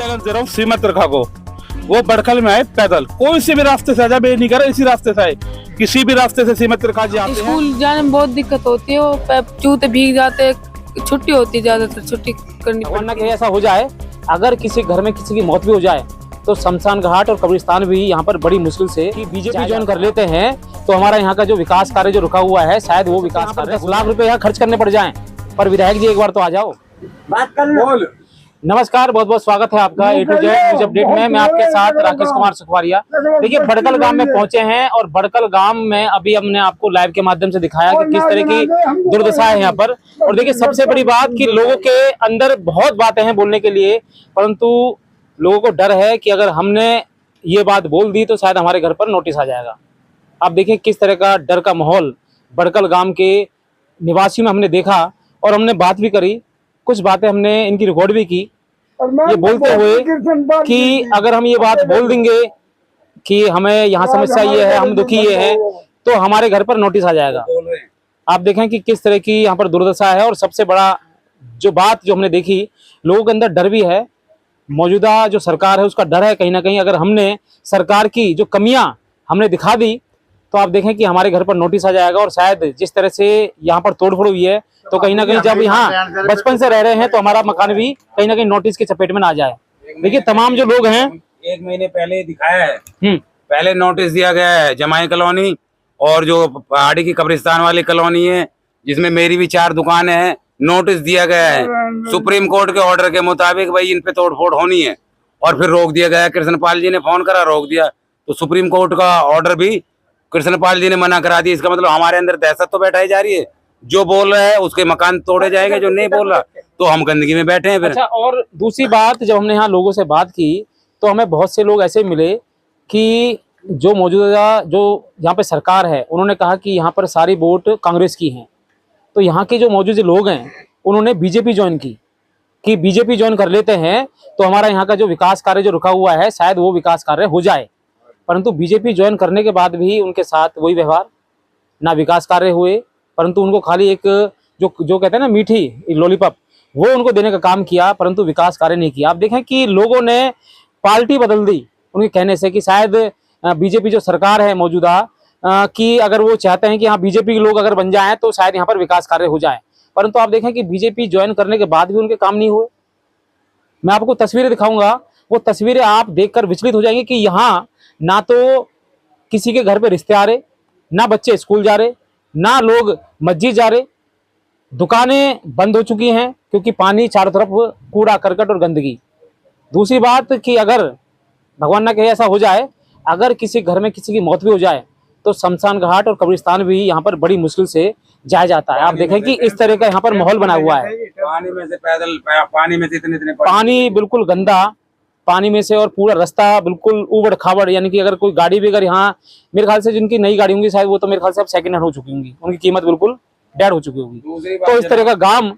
Challenge दे रहा हूँ श्रीमत रेखा को, वो बड़खल में आए पैदल, कोई से भी रास्ते से आजा, मैं नहीं कर रहा इसी रास्ते से आए, किसी भी रास्ते से श्रीमत रेखा जी आते हैं। स्कूल जाने में बहुत दिक्कत होती है, वो जूते भीग जाते, छुट्टी होती है, ज्यादातर छुट्टी करनी वरना कहीं ऐसा हो जाए, अगर किसी घर में किसी की मौत भी हो जाए तो शमशान घाट और कब्रिस्तान भी यहाँ पर बड़ी मुश्किल से बीजेपी ज्वाइन कर लेते हैं तो हमारा यहाँ का जो विकास कार्य जो रुका हुआ है, शायद वो विकास कार्य 10 लाख रुपए यहाँ खर्च करने पड़ जाएं। पर विधायक जी एक बार तो आ जाओ, बात कर लो। नमस्कार, बहुत बहुत स्वागत है आपका A to Z news update में। मैं आपके साथ राकेश कुमार सुखवारिया। देखिए, बड़कल गांव में पहुंचे हैं और बड़कल गांव में अभी हमने आपको लाइव के माध्यम से दिखाया कि किस तरह की दुर्दशा है यहाँ पर। और देखिए, सबसे बड़ी बात कि लोगों के अंदर बहुत बातें हैं बोलने के लिए, परंतु लोगों को डर है कि अगर हमने ये बात बोल दी तो शायद हमारे घर पर नोटिस आ जाएगा। आप देखिए किस तरह का डर का माहौल बड़कल गांव के निवासियों में हमने देखा और हमने बात भी करी, कुछ बातें हमने इनकी रिकॉर्ड भी की, ये बोलते हुए कि अगर हम ये बात बोल देंगे कि हमें यहाँ समस्या ये है, हम दुखी ये है, तो हमारे घर पर नोटिस आ जाएगा। आप देखें कि किस तरह की यहाँ पर दुर्दशा है। और सबसे बड़ा जो बात जो हमने देखी, लोगों के अंदर डर भी है, मौजूदा जो सरकार है उसका डर है कहीं ना कहीं। अगर हमने सरकार की जो कमियां हमने दिखा दी तो आप देखें कि हमारे घर पर नोटिस आ जाएगा। और शायद जिस तरह से यहाँ पर तोड़फोड़ हुई है तो कहीं ना कहीं जब यहाँ बचपन से रह रहे हैं तो हमारा मकान भी कहीं ना कहीं नोटिस की चपेट में ना आ जाए। देखिए, तमाम जो लोग हैं, 1 महीने पहले दिखाया है, पहले नोटिस दिया गया है जमाई कॉलोनी और जो पहाड़ी की कब्रिस्तान वाली कॉलोनी है जिसमें मेरी भी 4 दुकानें हैं, नोटिस दिया गया है सुप्रीम कोर्ट के ऑर्डर के मुताबिक भाई इन पे तोड़फोड़ होनी है, और फिर रोक दिया गया है। कृष्णपाल जी ने फोन करा, रोक दिया, तो सुप्रीम कोर्ट का ऑर्डर भी कृष्णपाल जी ने मना करा दिया। इसका मतलब हमारे अंदर दहशत तो बैठाई जा रही है, जो बोल रहा है उसके मकान तोड़े जाएंगे, जो नहीं बोल रहा तो हम गंदगी में बैठे हैं फिर। अच्छा, और दूसरी बात, जब हमने यहाँ लोगों से बात की तो हमें बहुत से लोग ऐसे मिले कि जो मौजूदा जो यहाँ पे सरकार है उन्होंने कहा कि यहाँ पर सारी वोट कांग्रेस की हैं, तो यहाँ के जो मौजूदा लोग हैं उन्होंने बीजेपी ज्वाइन की कि बीजेपी ज्वाइन कर लेते हैं तो हमारा यहाँ का जो विकास कार्य जो रुका हुआ है शायद वो विकास कार्य हो जाए। परंतु बीजेपी ज्वाइन करने के बाद भी उनके साथ वही व्यवहार, ना विकास कार्य हुए, परंतु उनको खाली एक जो कहते हैं ना मीठी लॉलीपॉप, वो उनको देने का काम किया, परंतु विकास कार्य नहीं किया। आप देखें कि लोगों ने पार्टी बदल दी उनके कहने से कि शायद बीजेपी जो सरकार है मौजूदा कि अगर वो चाहते हैं कि हाँ बीजेपी के लोग अगर बन जाएं तो शायद यहाँ पर विकास कार्य हो जाए। परंतु आप देखें कि बीजेपी ज्वाइन करने के बाद भी उनके काम नहीं हुए। मैं आपको तस्वीरें दिखाऊंगा, वो तस्वीरें आप देखकर विचलित हो जाएंगे कि यहाँ ना तो किसी के घर पे रिश्ते आ रहे, ना बच्चे स्कूल जा रहे, ना लोग मस्जिद जा रहे, दुकानें बंद हो चुकी हैं क्योंकि पानी चारों तरफ कूड़ा करकट और गंदगी। दूसरी बात कि अगर भगवान ना कहे ऐसा हो जाए, अगर किसी घर में किसी की मौत भी हो जाए तो शमशान घाट और कब्रिस्तान भी यहाँ पर बड़ी मुश्किल से जाया जाता है। आप देखें कि इस तरह का यहाँ पर माहौल बना हुआ है। पानी में से पैदल, पानी में से इतने पानी बिल्कुल गंदा, पानी में से, और पूरा रास्ता बिल्कुल उबड़ खाबड़, यानी कि अगर कोई गाड़ी भी अगर यहाँ, मेरे ख्याल से जिनकी नई गाड़ी होंगी शायद वो तो मेरे ख्याल से अब सेकंड हैंड हो चुकी होंगी, उनकी कीमत बिल्कुल डेड हो चुकी होगी। तो इस तरह का गांव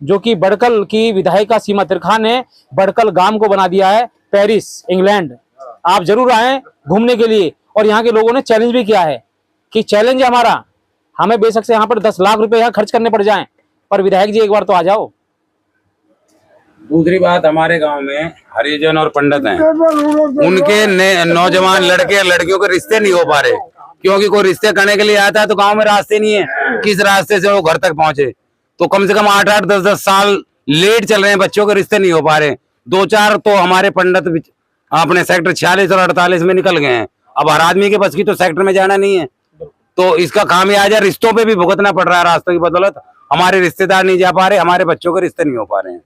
जो कि बड़कल की विधायिका सीमा तिरखा ने बड़कल गांव को बना दिया है पेरिस, इंग्लैंड। आप जरूर आए घूमने के लिए। और यहाँ के लोगों ने चैलेंज भी किया है कि चैलेंज है हमारा, हमें बेशक से यहाँ पर 10 लाख रुपए यहाँ खर्च करने पड़ जाएं, पर विधायक जी एक बार तो आ जाओ। दूसरी बात, हमारे गांव में हरिजन और पंडित हैं, उनके नौजवान लड़के और लड़कियों के रिश्ते नहीं हो पा रहे, क्योंकि कोई रिश्ते करने के लिए आता है तो गांव में रास्ते नहीं है, किस रास्ते से वो घर तक पहुंचे। तो कम से कम 8-8, 10-10 साल लेट चल रहे हैं, बच्चों के रिश्ते नहीं हो पा रहे। 2-4 तो हमारे पंडित अपने सेक्टर 46 और 48 में निकल गए हैं। अब हर आदमी के बस की तो सेक्टर में जाना नहीं है, तो इसका खामियाजा रिश्तों पे भी भुगतना पड़ रहा है। रास्तों की बदौलत हमारे रिश्तेदार नहीं जा पा रहे, हमारे बच्चों के रिश्ते नहीं हो पा रहे हैं।